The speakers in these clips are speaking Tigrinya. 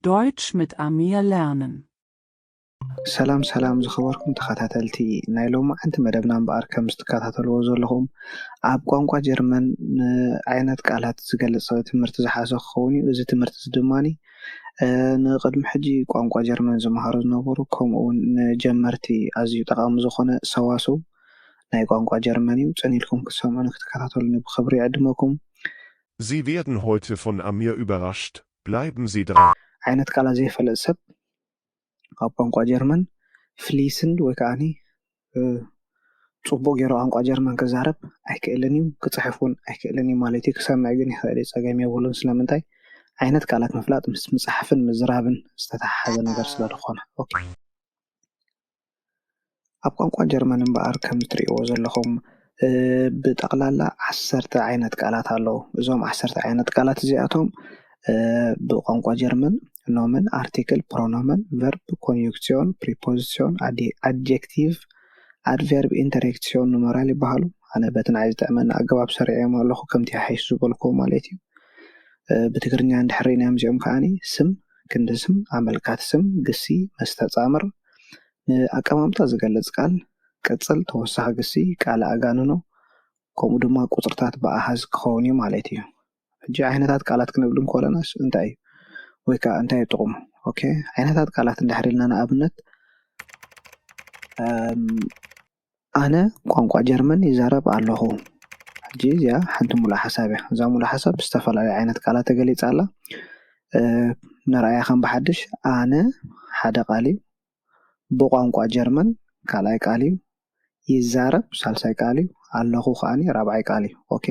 Deutsch mit Amir lernen. سلام زخبركم تخاتاتلتي نايلوم أنت مدبنا بأركم استكاتاتلو زلهم عب قوانقوا جرمن عينات قالات زقال صوت تمرت زحاسو خوني وزي تمرت زدماني نقدم حجي قوانقوا جرمن زمهارز نبورو كوم جمرتي أزيو تقام زخونة سواسو ناي قوانقوا جرماني وتسانيلكم كسامانو كتكاتاتلوني بخبري عدمكم. Sie werden heute von Amir überrascht. Bleiben Sie dran. عينات قالات زي فلسب ኣብ ቋንቋ ጀርመን ፍሊስንድ ወይ ከዓኒ ጽቡቕ ጌሩ ቋንቋ ጀርመን ክዛረብ ኣይክእልን እዩ ክጽሕፍ እውን ኣይክእልን እዩ ማለት እዩ ክሰምዕ ግን ይኽእል እዩ ፀገም የብሉን ስለምንታይ ዓይነት ቃላት ምፍላጥ ምስ ምፅሓፍን ምዝራብን ዝተተሓሓዘ ነገር ስለዝኾነ ኣብ ቋንቋ ጀርመን እምበኣር ከም እትሪእዎ ዘለኹም ብጠቕላላ 10 ዓይነት ቃላት ኣለዉ እዞም 10 ዓይነት ቃላት እዚኣቶም በቋንቋ ጀርመን nomen, article, pronomen, verb, conjunction, preposition, adjective, adverb, interjection, numeral ይባሃሉ ኣነ በትናይ ዝተኣመና ኣገባብ ሰሪዐዮም ኣለኹ ከምቲ ሓይሱ ዝበልኩ ማለት እዩ ብትግርኛ እንድሕሪናዮም እዚኦም ከዓኒ ስም ክንዲ ስም ኣመልካት ስም ግሲ መስተጻምር ኣቀማምጣ ዝገልጽ ቃል ቅጽል ተወሳኺ ግሲ ቃል ኣጋንኖ ከምኡ ድማ ቁጽርታት ብኣሃዝ ክኸውን እዩ ማለት እዩ ሕጂ ዓይነታት ቃላት ክንብል እንከለናስ እንታይ እዩ ወይ ከዓ እንታይ ጥቕሙ ኦኬ ዓይነታት ቃላት እንድሕሪልና ንኣብነት ኣነ ቋንቋ ጀርመን ይዛረብ ኣለኹ ሕጂ እዚኣ ሓንቲ ሙሉእ ሓሳብ እያ እዛ ሙሉእ ሓሳብ ዝተፈላለዩ ዓይነት ቃላት ተገሊጻ ኣላ ንርኣያ ከም ብሓድሽ ኣነ ሓደ ቃል እዩ ብቋንቋ ጀርመን ካልኣይ ቃል እዩ ይዛረብ ሳልሳይ ቃል እዩ ኣለኹ ከዓኒ ራብዓይ ቃል እዩ ኦኬ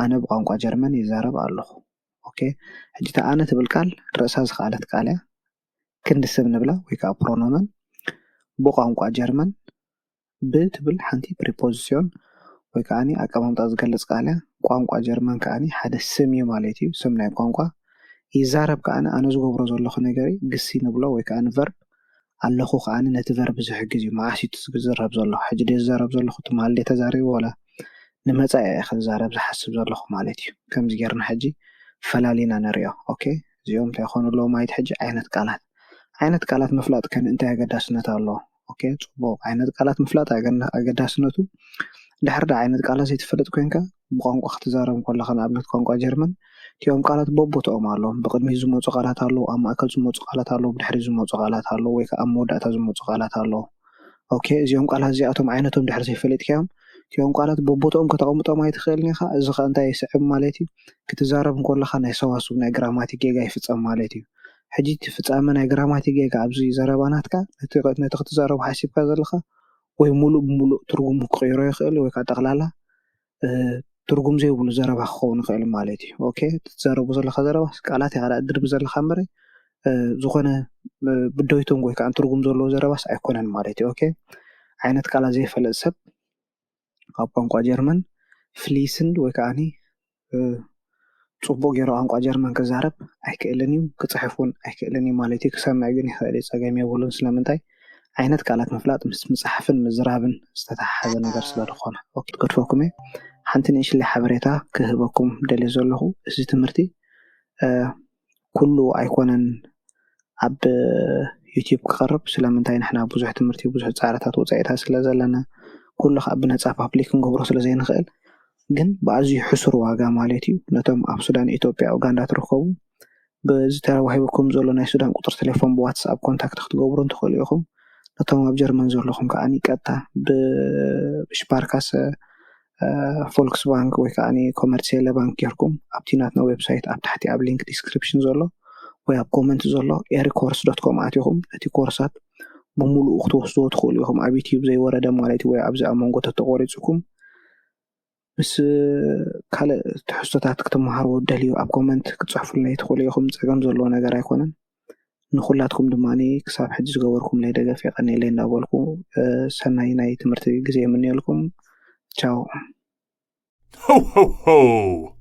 ኣነ ብቋንቋ ጀርመን ይዛረብ ኣለኹ ኦኬ ሕጂ ኣነ ትብል ቃል ርእሳ ዝኻለት ቃል እያ ክንዲ ስም ንብላ ወይ ከዓ ፕሮኖመን ብቋንቋ ጀርመን ብትብል ሓንቲ ፕሪፖዚሽን ወይ ከዓኒ ኣቀማምጣ ዝገልጽ ቃል እያ ቋንቋ ጀርመን ከዓኒ ሓደ ስም እዩ ማለት እዩ ስም ናይ ቋንቋ ይዛረብ ከዓኒ ኣነ ዝገብሮ ዘለኹ ነገር ግሲ ንብሎ ወይ ከዓ ቨርብ ኣለኹ ከዓኒ ነቲ ቨርብ ዝሕግዝ እዩ ማዓሲቱ ዝዝረብ ዘሎ ሕጂ ዝዛረብ ዘለኹ ትማል ተዛሪቡ ወላ ንመጻኢ ክዛረብ ዝሓስብ ዘለኹ ማለት እዩ ከምዚ ጌርና ሕጂ ፈላሊና ንሪኦ ኦኬ እዚኦም እንታይ ይኾኑ ኣለዉ ማለት ሕጂ ዓይነት ቃላት ምፍላጥ ከን እንታይ ኣገዳስነት ኣለዎ ኦኬ ጽቡቕ ዓይነት ቃላት ምፍላጥ ኣገዳስነቱ ድሕሪ ዳ ዓይነት ቃላት ዘይትፈልጥ ኮንካ ብቋንቋ ክትዛረብ ከለኻ ንኣብነት ቋንቋ ጀርመን እቲኦም ቃላት በቦትኦም ኣለዎም ብቅድሚት ዝመፁ ቃላት ኣለዉ ኣብ ማእከል ዝመፁ ቃላት ኣለዉ ብድሕሪ ዝመፁ ቃላት ኣለዉ ወይ ከዓ ኣብ መወዳእታ ዝመፁ ቃላት ኣለዉ ኦኬ እዚኦም ቃላት እዚኣቶም ዓይነቶም ድሕሪ ዘይፈለጥክዮም እቲኦም ቃላት በቦትኦም ከተቐምጦም ኣይትኽእልን ኢኻ እዚ ኸ እንታይ ይስዕብ ማለት እዩ ክትዛረብ እንከለኻ ናይ ሰዋስው ናይ ግራማቲክ ጌጋ ይፍፀም ማለት እዩ ሕጂ እቲ ፍጻመ ናይ ግራማቲክ ጌጋ ኣብዚ ዘረባናትካ ነቲ ክትዛረቡ ሓሲብካ ዘለኻ ወይ ሙሉእ ብሙሉእ ትርጉሙ ክቕይሮ ይኽእል ወይ ከዓ ጠቕላላ ትርጉም ዘይብሉ ዘረባ ክኸውን ይኽእል ማለት እዩ ኦኬ ትዛረቡ ዘለኻ ዘረባ ቃላት ኢኻ ድርቢ ዘለኻ እምበረ ዝኾነ ብዶይቶም ወይ ከዓ ትርጉም ዘለዎ ዘረባስ ኣይኮነን ማለት እዩ ኦኬ ዓይነት ቃላት ዘይፈልጥ ሰብ ኣብ ቋንቋ ጀርመን ፍሊስንድ ወይ ከዓኒ ጽቡቕ ጌሩ ቋንቋ ጀርመን ክዛረብ ኣይክእልን እዩ ክጽሕፍ እውን ኣይክእልን እዩ ማለት እዩ ክሰምዕ ግን ይኽእል እዩ ፀገም የብሉን ስለምንታይ ዓይነት ቃላት ምፍላጥ ምስ ምፅሓፍን ምዝራብን ዝተተሓሓዘ ነገር ስለዝኾነ ኦኬ ክትፈኩም እየ ሓንቲ ንእሽተይ ሓበሬታ ክህበኩም ደልየ ዘለኹ እዚ ትምህርቲ ኩሉ ኣይኮነን ኣብ ዩቲዩብ ክቐርብ ስለምንታይ ንሕና ብዙሕ ትምህርቲ ብዙሕ ፃዕርታት ወፃኢታት ስለ ዘለና ኩሉ ከዓ ብነፃ ፓብሊክ ክንገብሮ ስለ ዘይንኽእል ግን ብኣዝዩ ሕሱር ዋጋ ማለት እዩ ነቶም ኣብ ሱዳን ኢትዮጵያ ኡጋንዳ ትርከቡ ብዝተዋሂበኩም ዘሎ ናይ ሱዳን ቁጥር ቴሌፎን ብዋትስኣፕ ኮንታክት ክትገብሩ እንትኽእሉ ኢኹም ነቶም ኣብ ጀርመን ዘለኹም ከዓኒ ቀጥታ ብሽፓርካስ ፎልክስ ባንክ ወይ ከዓኒ ኮመርሲየል ባንክ ጌርኩም ኣብቲ ናትና ዌብሳይት ኣብ ታሕቲ ኣብ ሊንክ ዲስክሪፕሽን ዘሎ ወይ ኣብ ኮመንት ዘሎ ericcourse.com ኣትይኹም እቲ ኮርሳት ብሙሉእ ክትወስድዎ ትኽእሉ ኢኹም ኣብ ዩቲዩብ ዘይወረደ ማለት እዩ ወይ ኣብዚ ኣብ መንጎ ተቆሪፅኩም ምስ ካልእ ትሕዝቶታት ክትመሃሩ ደልዩ ኣብ ኮመንት ክትፅሕፉልና ትኽእሉ ኢኹም ፀገም ዘለዎ ነገር ኣይኮነን ንኹላትኩም ድማኒ ክሳብ ሕጂ ዝገበርኩም ናይ ደገፍ የቐኒለይ እንዳበልኩ ሰናይ ናይ ትምህርቲ ግዜ የምንየልኩም ቻው Ho, ho, ho!